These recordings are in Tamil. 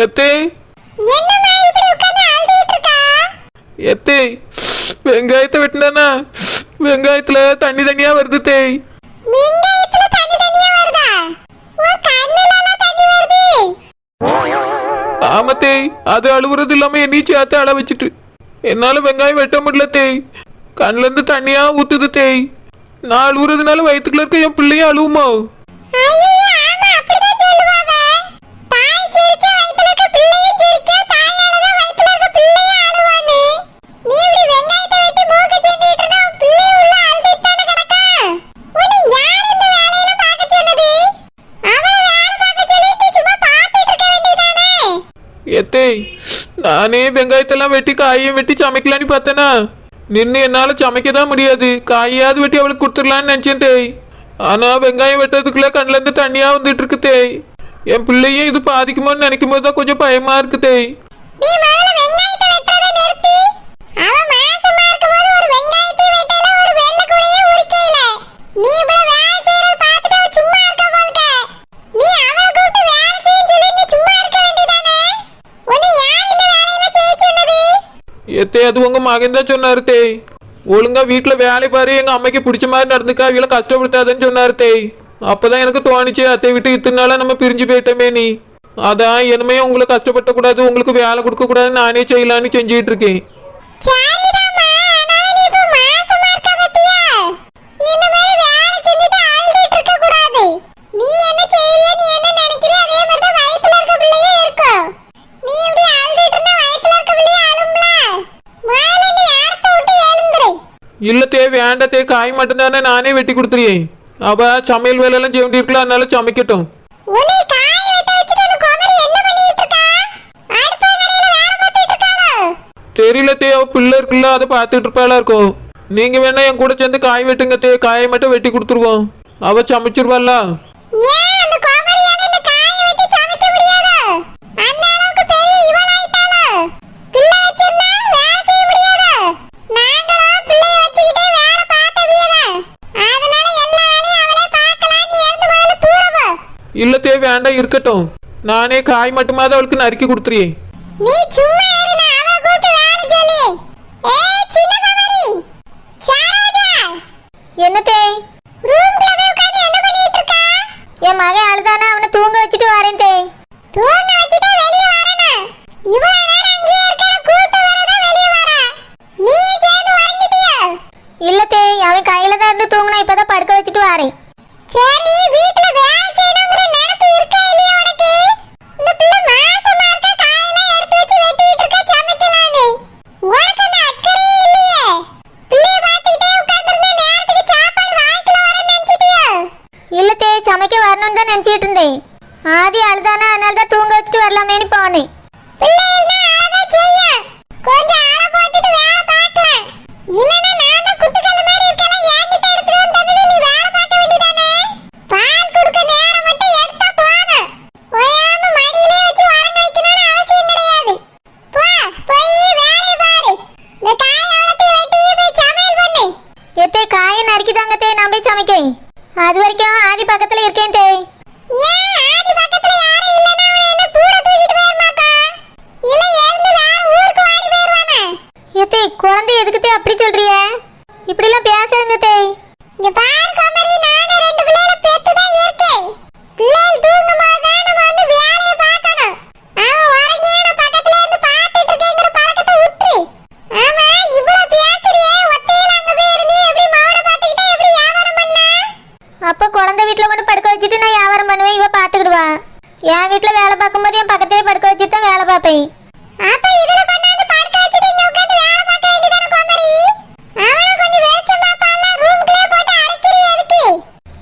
எத்தே என்னம்மா இப்படி உட்கார்ந்து அழுதுட்டு இருக்கா? எத்தே வெங்காயத்தை வெட்டினா வெங்காயத்துல தண்ணி தண்ணியா வருது தேய். வெங்காயத்துல தண்ணி தண்ணியா வருதா? உன் கண்ணுல எல்லாம் தண்ணி வருது. ஆமா தேய், அது அழுவுறது இல்லாம என்னையும் சேர்த்து அழ வச்சுட்டு என்னால வெங்காயம் வெட்ட முடியல தேய். கண்ணுல இருந்து தண்ணியா ஊத்துது தேய். நான் அழுவுறதுனால வயிற்றுக்குள்ள இருக்க என் பிள்ளையும் அழுவுமா? ஐயோ ஆமா அப்படிதான் சொல்லுவாங்க. தாய் சிரிச்சா வயித்துல இருக்க பிள்ளையும் சிரிக்கும், தாயால தான் வயித்துல இருக்க பிள்ளையும் அழுவானே. நீ இப்படி வெங்காயத்தை வெட்டி மூக்கு சிந்திட்டு இருந்தா பிள்ளை உள்ள அழுதுட்டானே கிடக்கா. உன்னை யார் இந்த வேலையில பார்க்க சொன்னது? அவளை வேலை பார்க்க சொல்லிட்டு சும்மா பார்த்துட்டு இருக்க வேண்டியதானே? எத்தே நானே வெங்காயத்தெல்லாம் வெட்டி காயையும் வெட்டி சமைக்கலான்னு பார்த்தேனா நின்று என்னால சமைக்க தான் முடியாது. காயாவது வெட்டி அவளுக்கு கொடுத்துடலான்னு நினைச்சேன் தேய். ஆனா வெங்காயம் வெட்டதுக்குள்ள கண்ணுல இருந்து தண்ணியா வந்துட்டு இருக்கு தேய். என் பிள்ளையும் இது பாதிக்குமோன்னு நினைக்கும் போதுதான் கொஞ்சம் பயமா இருக்கு தேய். நீ முதல்ல வெங்காயத்தை வெட்டறதை நிறுத்து. அவ மாசமா இருக்கும்போது ஒரு வெங்காயத்தை வெட்டல, ஒரு வெள்ளை கூடையே உரிக்கல. நீ இப்ப வேலை செய்யறத பார்த்துட்டு அவ சும்மா இருக்கா போல்க. நீ அவளை கூப்பிட்டு வேலை செய்ய சொல்லி நீ சும்மா இருக்க வேண்டியதானே? உன்னை யார் இந்த வேலையில செய்ய சொன்னது? எத்தே அது உங்க மகன் தான் சொன்னாரு தேய். ஒழுங்கா வீட்டுல வேலை பாரு, எங்க அம்மைக்கு பிடிச்ச மாதிரி நடந்துக்கா, இவளை கஷ்டப்படுத்தாதுன்னு சொன்னாரு தேய். அப்பதான் எனக்கு தோணுச்சு அத்தை விட்டு இத்தனை நாளா நம்ம பிரிஞ்சு போயிட்டோமே நீ. அதான் இனிமே உங்களை கஷ்டப்பட கூடாது, உங்களுக்கு வேலை கொடுக்க கூடாது, நானே செய்யலான்னு செஞ்சுட்டு இருக்கேன். சரிதாம்மா, ஆனாலும் நீ இப்ப மாசமா இருக்க பத்தியா? இந்த மாதிரி வேலை செஞ்சுட்டு அழுதுட்டு இருக்க கூடாது. நீ என்ன செய்யறியோ, நீ என்ன நினைக்கிறியோ அதே மாதிரி தான் வயித்துல இருக்க பிள்ளையும் இருக்கும். நீ இப்படி அழுதுட்டு இருந்தா வயித்துல இருக்க பிள்ளையும் அழும்ல. முதல்ல நீ இடத்த விட்டு எழுந்துரு. இல்ல தேய் வேண்ட தேய், காய் மட்டும்தானே நானே வெட்டி கொடுத்துருவேன். அவ சமையல் வேலையெல்லாம் செய்ய வேண்டியிருக்கலாம், அதனால சமைக்கட்டும். உன்னை காய வெட்ட வச்சுட்டு அந்த குமரி என்ன பண்ணிட்டு இருக்கா? அடுப்பங்கரையில வேலை பார்த்துட்டு இருக்காளோ? தெரியல தேய், அவ பிள்ளை இருக்குல்ல அதை பார்த்துட்டு இருப்பாளா இருக்கும். நீங்க வேணா என் கூட சேர்ந்து காய் வெட்டுங்க தேய், காயை மட்டும் வெட்டி கொடுத்துருவோம். அவ சமைச்சிருவாள்ல. ஏன் அந்த குமரியால இந்த காய வெட்டி சமைக்க முடியாதோ? அந்த அளவுக்கு பெரிய இவளாயிட்டாளோ? பிள்ளை வச்சிருந்தா வேலை செய்ய முடியாதோ? நாங்களும் பிள்ளைய வச்சுக்கிட்டே வேலை பார்த்தவியதான். அதனால எல்லா வேலையும் அவளே பார்க்கலாம். நீ எழுந்து முதல்ல தூரவோ. இல்ல தேய் வேண்டாம் இருக்கட்டும், நானே காய் மட்டுமாவது அவளுக்கு நறுக்கி கொடுத்துருவேன். நீ சும்மா இரு, நான் அவளை கூப்பிட்டு வேலை சொல்லி. ஏய் சின்ன குமரி, சரோஜா. என்னத்தே? ரூம்ல போய் உட்கார்ந்து என்ன பண்ணிட்டு இருக்கா? என் மகன் அழுதானா, அவனை தூங்க வச்சுட்டு வரேன் தே. தூங்க வச்சுட்டா வெளிய வரணும். இவ்வளவு நேரம் அங்கேயே இருக்கற, கூப்பிட்டு வரதான் வெளிய வரா. நீ சேர்ந்து உறங்கிட்டியா? இல்லத்தே, அவன் கையில தான் இருந்து தூங்கினா, இப்பதான் படுக்க வச்சுட்டு வரேன். சரி, வீட்ல வேலை செய்யணுங்கிற நினைப்பு இருக்கா இல்லையா உனக்கு? இந்த பிள்ளை மாசமா இருக்கா, காயெல்லாம் எடுத்து வச்சு வெட்டிட்டு இருக்கா சமைக்கலான்னு. உனக்கு அந்த அக்கறையே இல்லையே. பிள்ளைய பார்த்துக்கிட்டே உட்கார்ந்திருந்தா நேரத்துக்கு சாப்பாடு வாய்க்குள்ள வரேன்னு நினைச்சிட்டியா? இல்லத்தே, சமைக்க வரணும்னு தான் நினைச்சிட்டு இருந்தேன். ஆதி அழுதானா, அதனால தான் தூங்க வச்சுட்டு வரலாமேன்னு போனேன். பிள்ளைகள்னா அழதான் செய்யும். கொஞ்சம் அழ போட்டுட்டு வேலை பார்க்கலாம். இல்லைன்னா நான் தான் குத்துக்கல்லு மாதிரி இருக்கலாம், என்கிட்ட எடுத்துட்டு வந்து தந்தது நீ வேலை பார்க்க வேண்டியதானே? பால் கொடுக்க நேரம் மட்டும் எடுத்தா போதும். ஓயாம மடியிலே வச்சு உறங்க வைக்கணும்னு அவசியம் கிடையாது. போ, போய் வேலையை பாரு. இந்த காய் அவ்வளோத்தையும் வெட்டி போய் சமையல் பண்ணு. எத்தே, காயை நறுக்கிதாங்க தே, நான் போய் சமைக்கேன். அது வரைக்கும் ஆதி பக்கத்துல இருக்கேன் தே. ஏன் ஆதி பக்கத்துல யாரும் இல்லைன்னா அவனை என்ன கூட தூக்கிட்டு போயிருமாக்கா? இல்ல எழுந்து வேற ஊருக்கு ஓடி போயிருவானே? எத்தே, குழந்தை எதுக்குத்தே அப்படி சொல்றிய? இப்படிலாம் பேசாதுங்க தே. இங்க பாரு குமரி, நானும் ரெண்டு பிள்ளைகளை பெத்துதான் இருக்கேன். பிள்ளைகள் தூங்கும்போது தான் நம்ம வந்து வேலையை பார்க்கணும். அவன் உறங்கியான பக்கத்துல இருந்து பார்த்துட்டு இருக்கேங்கிற பழக்கத்தை விட்டுரு. ஆமா, இவ்வளவு பேசுறியே, ஒத்தையில அங்க போய் இருந்து எப்படி மவனை பார்த்துக்கிட்டே எப்படி வியாபாரம் பண்ண? அப்ப குழந்தை வீட்டுல கொண்டு படுக்க வச்சுட்டு நான் வியாபாரம் பண்ணுவேன், இவ பாத்துக்கிடுவா. என் வீட்டுல வேலை பார்க்கும்போது என் பக்கத்திலே படுக்க வச்சுட்டு தான் வேலை பார்ப்பேன். அப்ப இதுல கொண்டாந்து படுக்க வச்சுட்டு இங்க உட்கார்ந்து வேலை பார்க்க வேண்டியதானே குமரி? அவனை கொஞ்சம் வெளிச்சம் பாப்பால, ரூம்குள்ளே போட்டு அடைக்கிறீ எதுக்கு?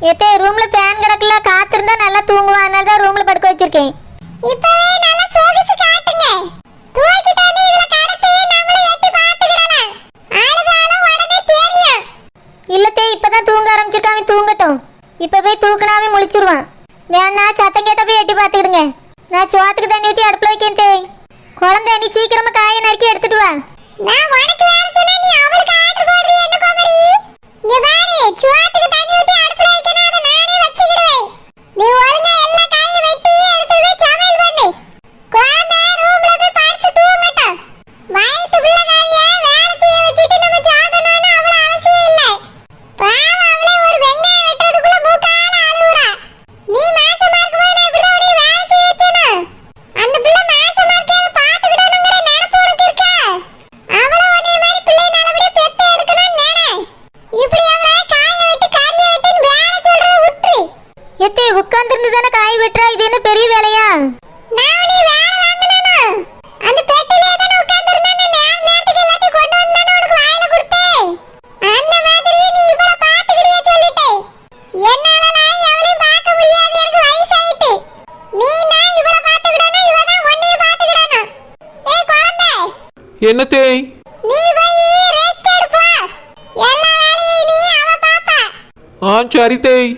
எத்தே, ரூம்ல ஃபேன் கிடக்கல, காத்து இருந்தா நல்லா தூங்குவான், அதனால தான் ரூம்ல படுக்க வச்சிருக்கேன். இப்பவே நல்லா சோகிச்சு காட்டுங்க. தூக்கிட்டு வந்து இதுல கடத்தி நம்மள எட்டி பார்த்துக்கிடலாம். அழுதாலும் உடனே தெரியும். இல்லத்தே, இப்பதான் தூங்க ஆரம்பிச்சிருக்கான், அவன் தூங்கட்டும். இப்ப போய் தூக்குனாவே முழிச்சிருவான். வேணா சத்தம் கேட்ட போய் எட்டி பார்த்துக்கிடுங்க. நான் சோத்துக்கு தண்ணி ஊற்றி அடுப்புல வைக்கேன் தே. குழந்தை நீ சீக்கிரமா காயை நறுக்கி எடுத்துட்டு வா. நான் உனக்கு வேலை சொன்னா நீ அவளுக்கு ஆர்டர் போடுறியே என்ன குமரி? இங்க பாரு, சோத்துக்கு தண்ணி ஊத்தி அடுப்புல வைக்கணும், அதை நானே வச்சுக்கிடுவேன். நீ ஒழுங்கா எல்லா காயும் வெட்டி எடுத்து போய் சமையல் பண்ணு. குழந்தை எத்தே உட்கார்ந்துருந்து தானே காய் வெட்டுறா, இது என்ன பெரிய வேலையா? நான் நீ வேற வாங்குனேனா அந்த பெட்டிலே தான உட்கார்ந்திருந்தேன். நேரத்துக்கு எல்லாத்தையும் கொண்டு வந்தானே உனக்கு வாயில கொடுத்தேன். அந்த மாதிரி நீ இவள பாத்துக்கிறியே சொல்லிட்டேன். என்னாலலாம் எவளையும் பார்க்க முடியாது, எனக்கு வயசாயிட்டு. நீ நான் இவள பாத்துக்கிடணும், இவ தான் உன்னைய பாத்துக்கிடணும். ஏய் குழந்தை, என்னத்தே? நீ போய் ரெஸ்ட் எடுப்பா. எல்லா வேலையும் நீ அவ பாப்பா. சரி தேய்.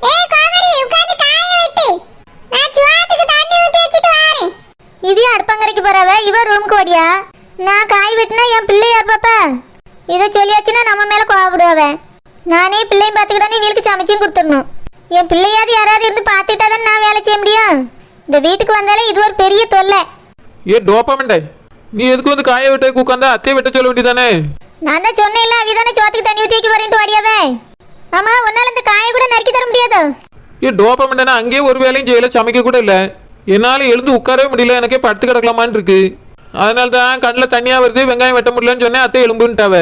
ஏய் கோமரி, உட்கார்ந்து காய வெட்டு. நான் சுவாத்துக்கு தண்ணி ஊத்தி வச்சிட்டு வரேன். இவ அடுப்பங்கரைக்கு போறவ, இவ ரூமுக்கு ஓடியா? நான் காய் வெட்டினா என் பிள்ளை யார் பாப்பா? இதை சொல்லியாச்சுன்னா நம்ம மேல கோவப்படுவாவ. நானே பிள்ளையும் பார்த்துக்கிட்டானே இவளுக்கு சமைச்சும் கொடுத்துடணும். என் பிள்ளையாவது யாராவது இருந்து பார்த்துட்டா தான் நான் வேலை செய்ய முடியும். இந்த வீட்டுக்கு வந்தாலே இது ஒரு பெரிய தொல்லை. ஏ டோப்பாமண்டே, நீ எதுக்கு வந்து காய வெட்ட உட்காந்தா அத்தையை வெட்ட சொல்ல வேண்டியதானே? நான் தான் சொன்னேன்ல, அவிதானே சோத்துக்கு தண்ணி ஊற்றி வைக்க வரேன்ட்டு ஓடியாவே. ஆமா, உன்னால இந்த காயை கூட நறுக்கி தர முடியாதோ? ஏ டோப்பாமண்டா, அங்கேயே ஒரு வேலையும் செய்யல, சமைக்க கூட இல்லை. என்னால் எழுந்து உட்காரவே முடியல, எனக்கே படுத்து கிடக்கலாமான்னு இருக்கு. அதனால தான் கண்ணில் தண்ணியாக வருது, வெங்காயம் வெட்ட முடியலன்னு சொன்னேன். அத்தை எலும்புன்ட்டாவ.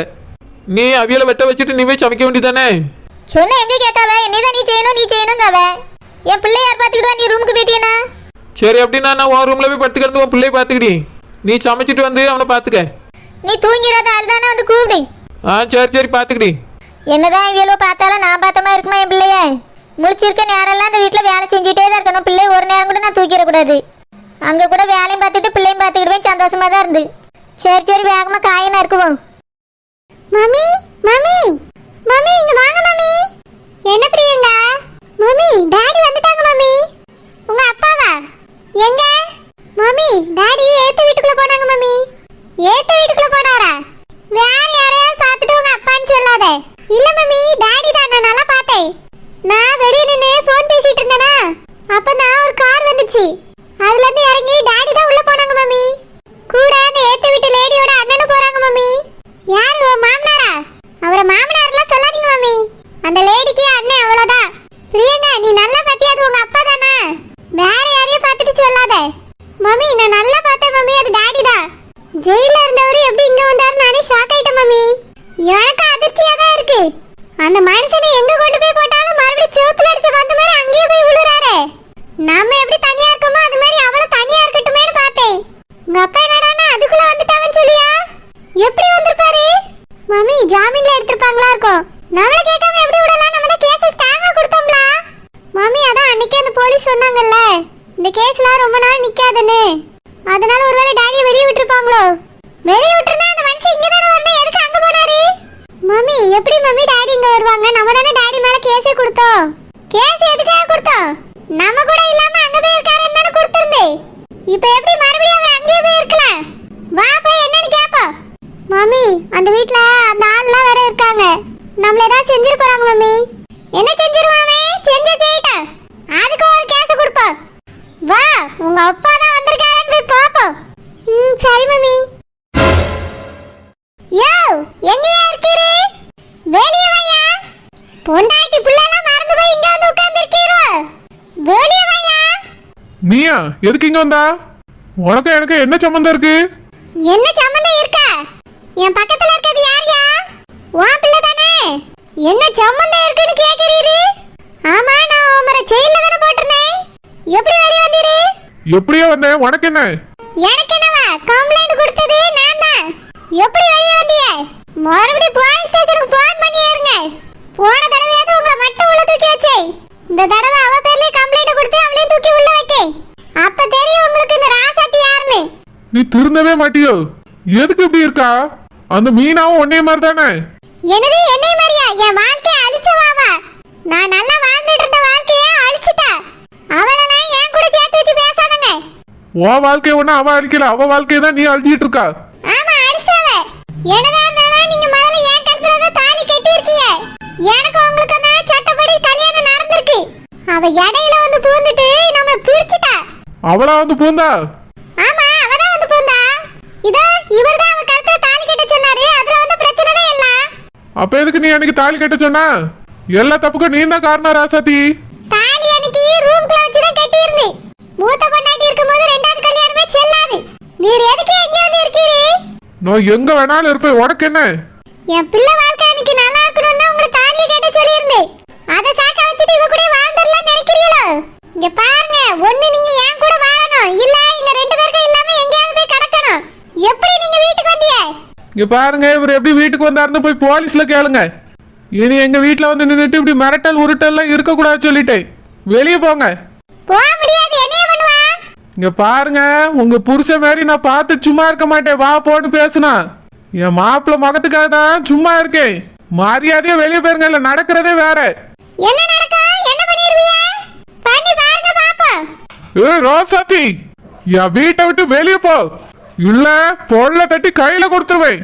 நீ அவியலை வெட்ட வச்சுட்டு நீ போய் சமைக்க வேண்டியதானே? சொன்ன எங்க கேட்காவ? என்னதான் நீ செய்யணுங்காவ. என் பிள்ளை யார் பார்த்துக்கிடுவா? நீ ரூமுக்கு போயிட்டியனா? சரி, அப்படின்னா நான் உன் ரூமில் போய் படுத்து கிடந்து உன் பிள்ளையை பார்த்துக்கிடி. நீ சமைச்சிட்டு வந்து அவனை பார்த்துக்க. நீ தூங்கிறாத ஆள் தானே, வந்து கூப்பிடு. சரி பார்த்துக்கிடி. என்னதான் இவ்வளோ பார்த்தாலும் நான் பார்த்தமா இருக்குமா என் பிள்ளைய? முடிச்சிருக்க நேரம்லாம் இந்த வீட்டில் வேலை செஞ்சுட்டே தான் இருக்கணும். பிள்ளை ஒரு நேரம் கூட நான் தூக்கிடக்கூடாது. அங்கே கூட வேலையும் பார்த்துட்டு பிள்ளையும் பார்த்துக்கிடுவேன், சந்தோஷமா தான் இருந்து. சரி வேகமாக காயை நறுக்குவோம். மம்மி மம்மி மம்மி, இங்க வாங்க மம்மி. என்ன பிரியங்கா? மம்மி டாடி வந்துட்டாங்க மம்மி. உங்க அப்பாவா? எங்க? மம்மி டாடி ஏத்த வீட்டுக்குள்ள போனாங்க மம்மி. ஏத்த வீட்டுக்குள்ள போனாரா? வேற யாரையாவது பார்த்துட்டு உங்க அப்பான்னு சொல்லாத. இல்ல மம்மி, டாடி தான், நான் நல்லா பார்த்தேன். நான் வெளியே நின்று ஃபோன் பேசிட்டு இருந்தேனா, அப்ப நான் ஒரு கார் வந்துச்சு, அதுல இருந்து இறங்கி டாடி தான் உள்ள போனாங்க மம்மி. கூட அந்த ஏத்த வீட்டு லேடியோட அண்ணனும் போறாங்க மம்மி. யாரு, உன் மாமனாரா? அவரை மாமனார்லாம் சொல்லாதீங்க மம்மி, அந்த லேடிக்கு அண்ணன் அவ்வளவுதான். பிரியங்கா, நீ நல்லா பார்த்தியா? அது உங்க அப்பா தானே, வேற யாரையும் பார்த்துட்டு சொல்லாத. மம்மி நான் நல்லா பார்த்தேன் மம்மி, அது டாடி தான். ஜெயில இருந்தவரு எப்படி இங்க வந்தாரு, நானே ஷாக் ஆயிட்டேன் மம்மி. எனக்கு அதிர்ச்சியா தான் இருக்கு. அந்த மனுஷனை எங்க கொண்டு போய் போட்டாலும் மறுபடியும் செவுத்துல அடிச்ச வந்த மாதிரி அங்கேயே போய் விழுறாரு. நாம எப்படி தனியா இருக்கோமோ அது மாதிரி அவளும் தனியா இருக்கட்டுமேன்னு பார்த்தேன். உங்க அப்பா என்னடானா அதுக்குள்ள வந்துட்டாங்கன்னு சொல்லியா? எப்படி வந்திருப்பாரு? மம்மி ஜாமீன்ல எடுத்திருப்பாங்களா இருக்கும். நம்மள கேட்காம எப்படி விடலாம்? நம்ம தான் கேஸ் ஸ்ட்ராங்கா கொடுத்தோம்ல மம்மி. அதான் அன்னைக்கே அந்த போலீஸ் சொன்னாங்கல்ல, இந்த கேஸ்லாம் ரொம்ப நாள் நிக்காதுன்னு. அதனால ஒருவேளை டாடியை வெளியே விட்டுருப்பாங்களோ? வெளியே விட்டுருந்தா அந்த மனுஷன் இங்க தானே வரணும், எதுக்கு அங்க போனாரு? மம்மி எப்படி மம்மி டாடி இங்க வருவாங்க? நம்ம தானே டாடி மேல கேஸே கொடுத்தோம். கேஸ் எதுக்காக கொடுத்தோம்? நம்ம கூட இல்லாம அங்க போய் இருக்காருன்னு தானே கொடுத்திருந்தே. இப்போ எப்படி மறுபடியும் அவர் அங்கேயே போய் இருக்கலாம்? வா போய் என்னன்னு கேப்போம். மம்மி அந்த வீட்ல அந்த ஆள்லாம் வேற இருக்காங்க, நம்மள ஏதாவது செஞ்சிரு போறாங்க மம்மி. என்ன செஞ்சிருவாமே? செய்யட்டா, அதுக்கு ஒரு கேஸ் கொடுப்போம். வா, உங்க அப்பா தான் வந்திருக்காருன்னு போய் பாப்போம். சரி மம்மி. யோ, எங்கயா இருக்கீரு? வெளிய வாயா. பொண்டாட்டி புள்ளலாம் மறந்து போய் இங்க வந்து உட்கார்ந்திருக்கீரோ? வெளிய வாயா. நீயா எதுக்கு இங்க வந்தா? உனக்கு எனக்கு என்ன சம்பந்தம் இருக்கு? என்ன சம்பந்தம் இருக்கா? என் பக்கத்துல இருக்கிறது யாரியா? உன் பிள்ளை தானே. என்ன சம்பந்தம் இருக்குன்னு கேக்குறீரு? ஆமா, நான் உமர ஜெயில்ல தான போட்டுறேன். எப்படி வெளிய வந்தீரு? எப்படியோ வந்தேன், உனக்கு என்ன? எனக்கு என்னவா? கம்ப்ளைன்ட் கொடுத்தது நான் தான். எப்படி வெளிய வந்தீங்க? மறுபடியும் போலீஸ் ஸ்டேஷனுக்கு போன் பண்ணி ஏறுங்க. போன தடவையாவது உங்க மட்டும் உள்ள தூக்கி வச்சே, இந்த தடவை அவ பேர்லயே கம்ப்ளைன்ட் கொடுத்து அவளையும் தூக்கி உள்ள வைக்க. அப்ப தெரியும் உங்களுக்கு இந்த ராசாத்தி யாருன்னு. நீ திருந்தவே மாட்டியோ? எதுக்கு இப்படி இருக்கா? அந்த மீனாவும் ஒன்னே மாதிரி தானே? என்னது என்னை மாதிரியா? என் வாழ்க்கையை அழிச்சவாவா? நான் நல்லா வாழ்ந்துட்டு இருந்த வாழ்க்கையை அழிச்சிட்டா. அவளெல்லாம் என் கூட சேர்த்து வச்சு பேசாதங்க. உன் வாழ்க்கைய ஒண்ணு அவ அழிக்கல, அவ வாழ்க்கையை தான் நீ அழிச்சிட்டு இருக்கா. ஆமா, அழிச்சவ. என்னதான் இருந்தாலும் நீங்க முதல்ல என் கழுத்துல தான் தாலி கட்டி இருக்கீங்க. எனக்கு உங்களுக்கு தான் சட்டப்படி கல்யாணம் நடந்திருக்கு. அவ இடையில வந்து பூந்துட்டு நம்ம பிரிச்சுட்டா. அவளா வந்து பூந்தா? ஆமா, அவதான் வந்து பூந்தா. இதோ இவர்தான் அவ கழுத்துல தாலி கட்ட சொன்னாரு. அதுல வந்து பிரச்சனை தான் இல்ல. அப்ப எதுக்கு நீ அன்னைக்கு தாலி கட்ட சொன்னா? எல்லா தப்புக்கும் நீ தான் காரணம் ராசாத்தி. தாலி அன்னைக்கு ரூம்க்குள்ள வச்சு தான் கட்டி இருந்து. மூத்த பொண்டாட்டி இருக்கும்போது ரெண்டாவது கல்யாணமே செல்லாது. நீர் எதுக்கு எங்க வந்து இருக்கீரு? நான் எங்க வேணாலும் இருப்பேன், உனக்கு என்ன? என் பிள்ளை வாழ்க்கை அன்னைக்கு நல்லா இருக்கணும்னு தான் உங்களுக்கு தாலி கட்ட சொல்லியிருந்தேன். அதை சாக்க வச்சுட்டு இவ கூட இங்க பாருங்க, இவர் எப்படி வீட்டுக்கு வந்தாருன்னு போய் போலீஸ்ல கேளுங்க. இனி எங்க வீட்டுல வந்து நின்றுட்டு இப்படி மிரட்டல் உருட்டல்லாம் இருக்கக்கூடாது சொல்லிட்டேன். வெளியே போங்க. போக முடியாது, என்னைய பண்ணுவா? இங்க பாருங்க, உங்க புருஷன் மாதிரி நான் பார்த்து சும்மா இருக்க மாட்டேன். வா போன்னு பேசுனா என் மாப்பிள்ள முகத்துக்காக தான் சும்மா இருக்கேன். மரியாதையா வெளியே போயிருங்க, இல்ல நடக்கிறதே வேற. என்ன நடக்கும்? என்ன பண்ணிருவீங்க? பண்ணி பாருங்க பாப்போம். ரோசாத்தி, என் வீட்டை விட்டு வெளியே போ, இல்ல பொருளை தட்டி கையில கொடுத்துருவேன்.